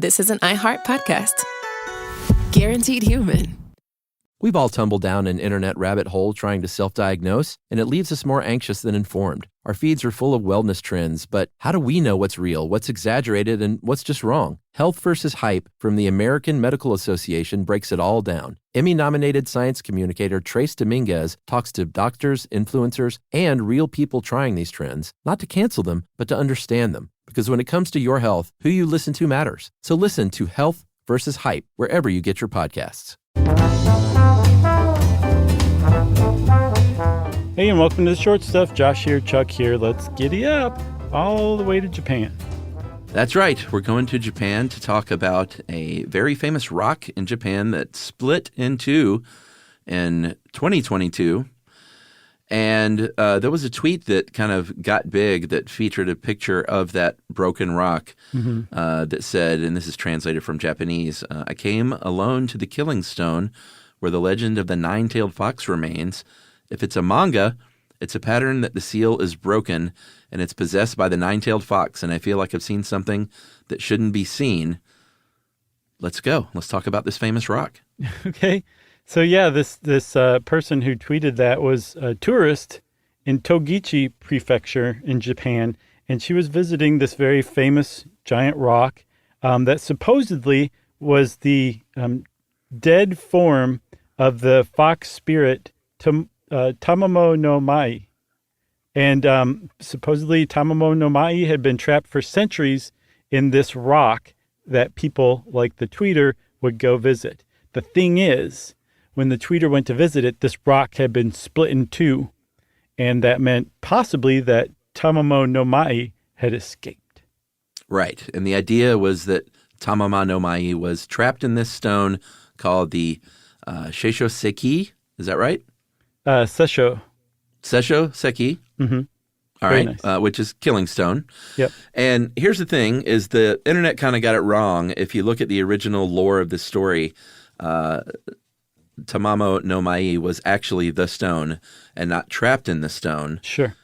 This is an iHeart podcast. Guaranteed human. We've all tumbled down an internet rabbit hole trying to self-diagnose, and it leaves us more anxious than informed. Our feeds are full of wellness trends, but how do we know what's real, what's exaggerated, and what's just wrong? Health versus Hype from the American Medical Association breaks it all down. Emmy-nominated science communicator Trace Dominguez talks to doctors, influencers, and real people trying these trends, not to cancel them, but to understand them. Because when it comes to your health, who you listen to matters. So listen to Health versus Hype wherever you get your podcasts. Hey, and welcome to the Short Stuff. Josh here, Chuck here. Let's giddy up all the way to Japan. That's right. We're going to Japan to talk about a very famous rock in Japan that split in two in 2022. And there was a tweet that kind of got big that featured a picture of that broken rock that said, and this is translated from Japanese, I came alone to the killing stone where the legend of the nine-tailed fox remains. If it's a manga, it's a pattern that the seal is broken and it's possessed by the nine-tailed fox, and I feel like I've seen something that shouldn't be seen. Let's go. Let's talk about this famous rock. Okay. So yeah, this person who tweeted that was a tourist in Togichi Prefecture in Japan, and she was visiting this very famous giant rock that supposedly was the dead form of the fox spirit Tamamo no Mai. And supposedly Tamamo no Mai had been trapped for centuries in this rock that people like the tweeter would go visit. The thing is, when the tweeter went to visit it, this rock had been split in two, and that meant possibly that Tamamo no Mai had escaped. Right. And the idea was that Tamamo no Mai was trapped in this stone called the Seisho Seki. Is that right? Seisho Seki. Mm-hmm. All Very right, nice. which is killing stone. Yep. And here's the thing, is the internet kind of got it wrong. If you look at the original lore of this story, Tamamo no Mai was actually the stone and not trapped in the stone. Sure.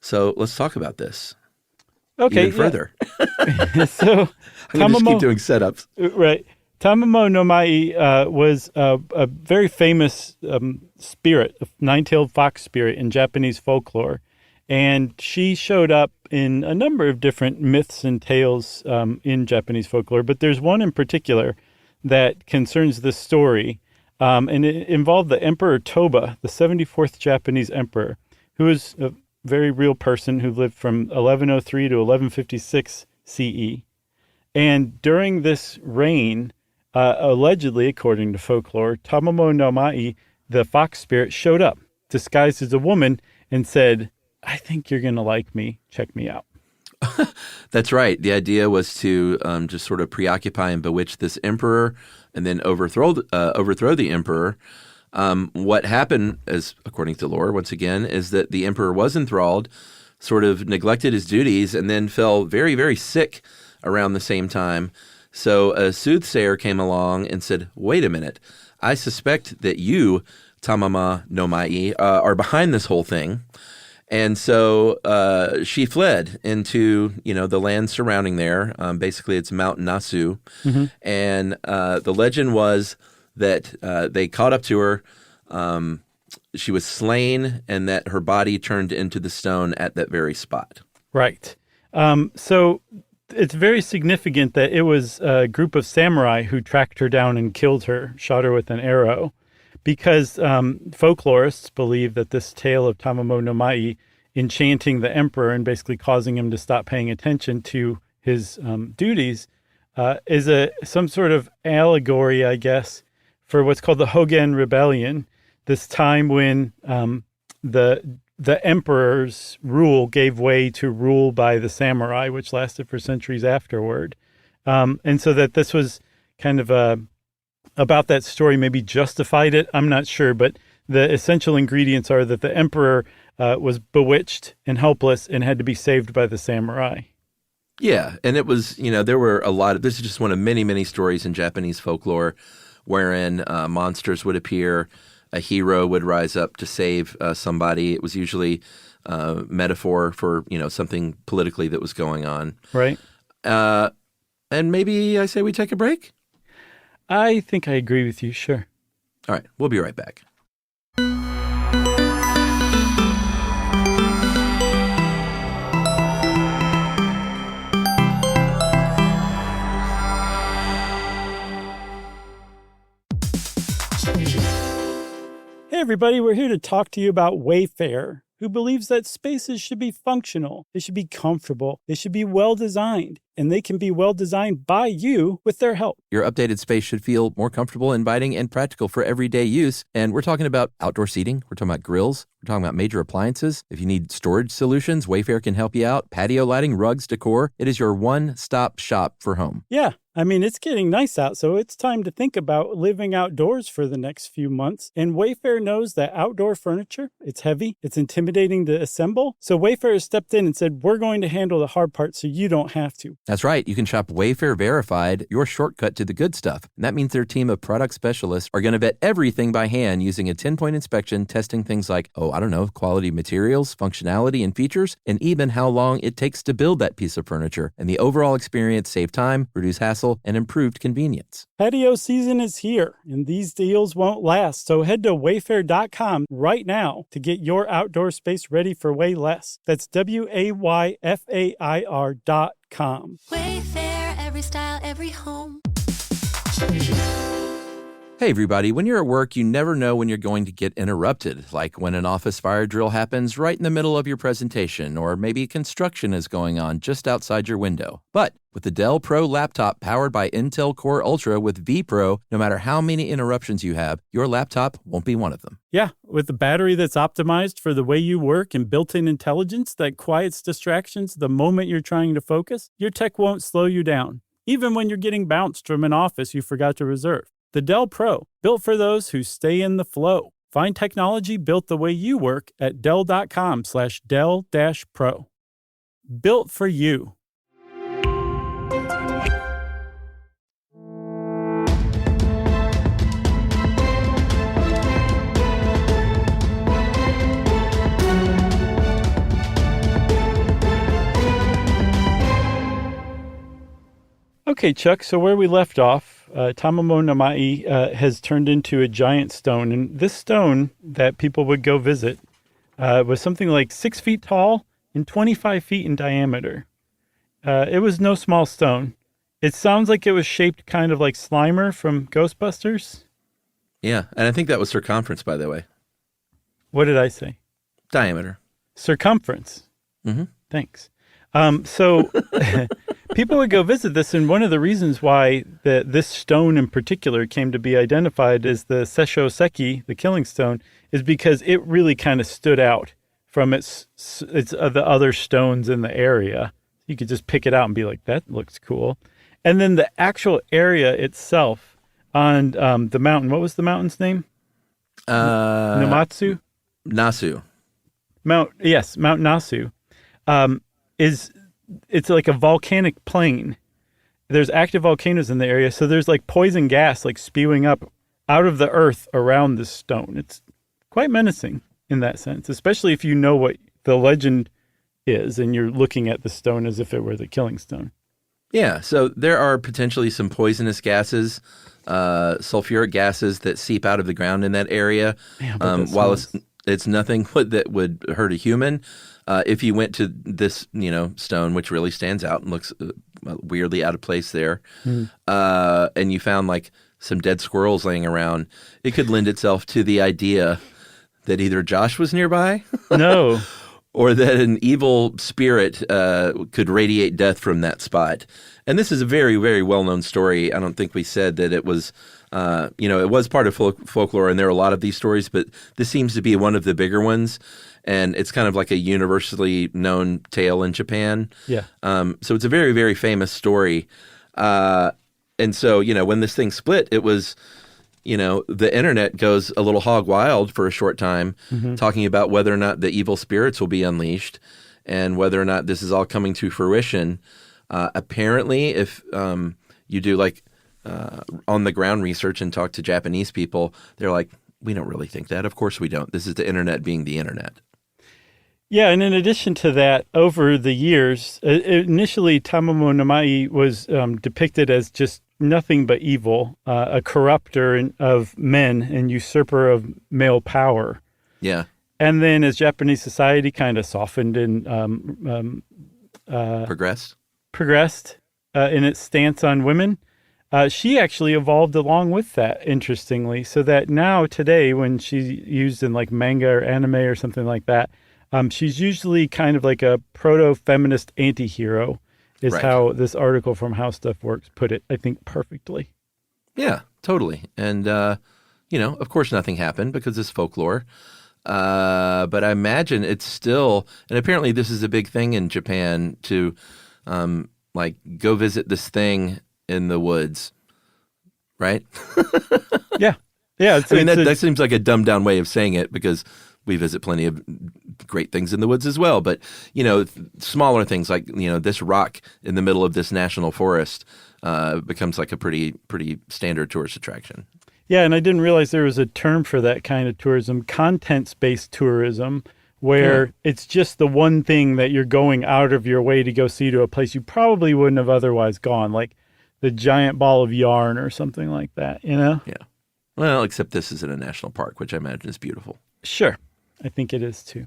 So let's talk about this. Okay. Even further. So I'm going to just keep doing setups. Right. Tamamo no Mai was a very famous spirit, a nine-tailed fox spirit in Japanese folklore. And she showed up in a number of different myths and tales in Japanese folklore. But there's one in particular that concerns this story. And it involved the Emperor Toba, the 74th Japanese emperor, who was a very real person who lived from 1103 to 1156 CE. And during this reign, allegedly, according to folklore, Tamamo no Mai, the fox spirit, showed up disguised as a woman and said, I think you're going to like me. Check me out. That's right. The idea was to just sort of preoccupy and bewitch this emperor and then overthrow the emperor. What happened, as according to lore, once again, is that the emperor was enthralled, sort of neglected his duties, and then fell very, very sick around the same time. So a soothsayer came along and said, wait a minute, I suspect that you, Tamamo no Mai, are behind this whole thing. And so she fled into, the land surrounding there. Basically, it's Mount Nasu. Mm-hmm. And the legend was that they caught up to her. She was slain and that her body turned into the stone at that very spot. Right. So it's very significant that it was a group of samurai who tracked her down and killed her, shot her with an arrow, because folklorists believe that this tale of Tamamo no Mai enchanting the emperor and basically causing him to stop paying attention to his duties is some sort of allegory, I guess, for what's called the Hogen Rebellion, this time when the emperor's rule gave way to rule by the samurai, which lasted for centuries afterward. And so that this was kind of about that story, maybe justified it. I'm not sure, but the essential ingredients are that the emperor was bewitched and helpless and had to be saved by the samurai. Yeah, and it was, there were a lot of, this is just one of many, many stories in Japanese folklore wherein monsters would appear, a hero would rise up to save somebody. It was usually metaphor for, something politically that was going on. Right. And maybe I say we take a break? I think I agree with you, sure. All right, we'll be right back. Hey everybody, we're here to talk to you about Wayfair, who believes that spaces should be functional, they should be comfortable, they should be well-designed, and they can be well-designed by you with their help. Your updated space should feel more comfortable, inviting, and practical for everyday use. And we're talking about outdoor seating. We're talking about grills. We're talking about major appliances. If you need storage solutions, Wayfair can help you out. Patio lighting, rugs, decor. It is your one-stop shop for home. Yeah, I mean, it's getting nice out, so it's time to think about living outdoors for the next few months. And Wayfair knows that outdoor furniture, it's heavy, it's intimidating to assemble. So Wayfair has stepped in and said, we're going to handle the hard part so you don't have to. That's right. You can shop Wayfair Verified, your shortcut to the good stuff. And that means their team of product specialists are going to vet everything by hand using a 10-point inspection, testing things like, quality materials, functionality, and features, and even how long it takes to build that piece of furniture. And the overall experience save time, reduce hassle, and improved convenience. Patio season is here, and these deals won't last. So head to wayfair.com right now to get your outdoor space ready for way less. That's WAYFAIR.com. Wayfair, every style, every home. Hey everybody, when you're at work, you never know when you're going to get interrupted, like when an office fire drill happens right in the middle of your presentation, or maybe construction is going on just outside your window. But with the Dell Pro laptop powered by Intel Core Ultra with vPro, no matter how many interruptions you have, your laptop won't be one of them. Yeah, with a battery that's optimized for the way you work and built-in intelligence that quiets distractions the moment you're trying to focus, your tech won't slow you down, even when you're getting bounced from an office you forgot to reserve. The Dell Pro, built for those who stay in the flow. Find technology built the way you work at Dell.com/Dell-Pro. Built for you. Okay, Chuck, so where we left off, Tamamo Namai has turned into a giant stone. And this stone that people would go visit was something like 6 feet tall and 25 feet in diameter. It was no small stone. It sounds like it was shaped kind of like Slimer from Ghostbusters. Yeah, and I think that was circumference, by the way. What did I say? Diameter. Circumference. Mm-hmm. Thanks. So people would go visit this, and one of the reasons why this stone in particular came to be identified as the Sessho Seki, the killing stone, is because it really kind of stood out from its the other stones in the area. You could just pick it out and be like, that looks cool. And then the actual area itself on the mountain, what was the mountain's name? Namatsu? Nasu. Mount Nasu. It's like a volcanic plain. There's active volcanoes in the area, so there's like poison gas like spewing up out of the earth around this stone. It's quite menacing in that sense, especially if you know what the legend is and you're looking at the stone as if it were the killing stone. Yeah, so there are potentially some poisonous gases, sulfuric gases that seep out of the ground in that area. Man, while it's nothing that would hurt a human. If you went to this, stone, which really stands out and looks weirdly out of place there, and you found like some dead squirrels laying around, it could lend itself to the idea that either Josh was nearby, No, or that an evil spirit could radiate death from that spot. And this is a very, very well-known story. I don't think we said that it was, it was part of folklore, and there are a lot of these stories, but this seems to be one of the bigger ones. And it's kind of like a universally known tale in Japan. Yeah. So it's a very, very famous story. And so, when this thing split, it was, the internet goes a little hog wild for a short time, talking about whether or not the evil spirits will be unleashed and whether or not this is all coming to fruition. Apparently, if you do like on the ground research and talk to Japanese people, they're like, we don't really think that. Of course we don't. This is the internet being the internet. Yeah, and in addition to that, over the years, initially Tamamo Namai was depicted as just nothing but evil, a corrupter of men and usurper of male power. Yeah. And then as Japanese society kind of softened and progressed in its stance on women, she actually evolved along with that, interestingly, so that now today when she's used in like manga or anime or something like that, she's usually kind of like a proto-feminist anti-hero is Right. how this article from How Stuff Works put it, I think, perfectly. Yeah, totally. And, of course nothing happened because it's folklore. But I imagine it's still, and apparently this is a big thing in Japan to, go visit this thing in the woods, right? Yeah. Yeah. That seems like a dumbed down way of saying it because we visit plenty of great things in the woods as well. But, smaller things like, this rock in the middle of this national forest becomes like a pretty standard tourist attraction. Yeah, and I didn't realize there was a term for that kind of tourism, contents-based tourism, where it's just the one thing that you're going out of your way to go see to a place you probably wouldn't have otherwise gone, like the giant ball of yarn or something like that, Yeah. Well, except this is in a national park, which I imagine is beautiful. Sure. I think it is too.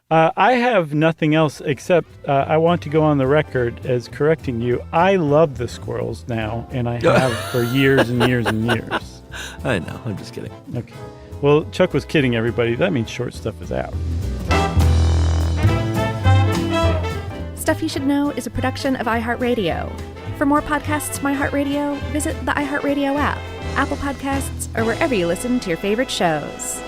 I have nothing else except I want to go on the record as correcting you. I love the squirrels now, and I have for years and years and years. I know. I'm just kidding. Okay. Well, Chuck was kidding everybody. That means Short Stuff is out. Stuff You Should Know is a production of iHeartRadio. For more podcasts from iHeartRadio, visit the iHeartRadio app, Apple Podcasts, or wherever you listen to your favorite shows.